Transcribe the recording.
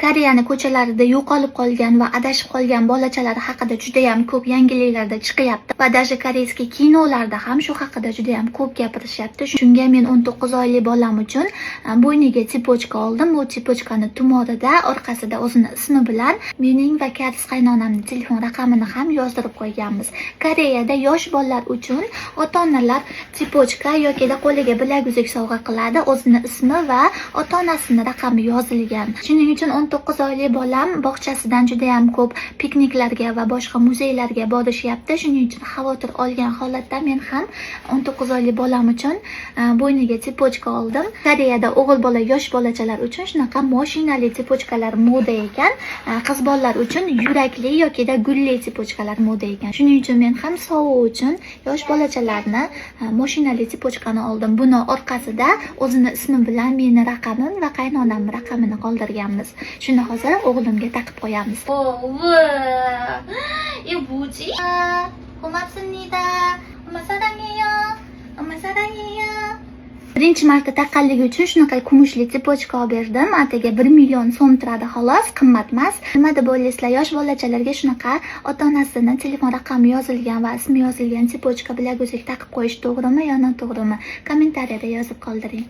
Koreyani ko'chalarida yo'qolib qolgan va adashib qolgan bolachalar haqida juda ham ko'p yangiliklarda chiqyapti va даже koreyskiy kinolarda ham shu haqida juda ham ko'p gapirishyapti. Shunga men 19 oylik bolam uchun bo'yniga sipochka oldim. Bu sipochkani tumorida orqasida o'zini ismi bilan mening va karis qaynonamning telefon raqamini ham yozdirib qo'yganmiz. Koreyada yosh bolalar uchun ota-onalar sipochka yoki qo'liga bilaguzuk sovg'a qiladi. O'zini ismi va ota-onasining raqami yozilgan. Shuning uchun 19 oylik bolam bog'chasidan juda ham ko'p pikniklarga va boshqa muzeylarga borishyapti. Shuning uchun xavotir olgan holatda men ham 19 oylik bolam uchun bo'yniga sipochka oldim. Koreyada o'g'il bola, yosh bolachalar uchun shunaqa mashinali sipochkalar moda ekan. Qiz bolalar uchun yurakli yoki gulli sipochkalar moda ekan. Shuning uchun men ham sovg'a uchun yosh bolachalarni mashinali sipochkani oldim. Buni orqasida o'zini ismi bilan meni raqamim va qaynonamning raqamini qoldirganmiz. Shuni hozir o'g'limga taqib qo'yamiz. 이거 뭐지? 고맙습니다. 엄마 사랑해요. 엄마 사랑해요. Birinchi marta taqqanligi uchun shunaqa kumushli sipochka olib berdim. Ataga 1 million so'm turadi xolos, qimmat emas. Nima deb o'ylaysizlar? Yosh bolachalarga shunaqa ota-onasining telefon raqami yozilgan va ismi yozilgan sipochka bilaguzuk taqib qo'yish to'g'rimi yo noto'g'rimi? Kommentariyada yozib qoldiring.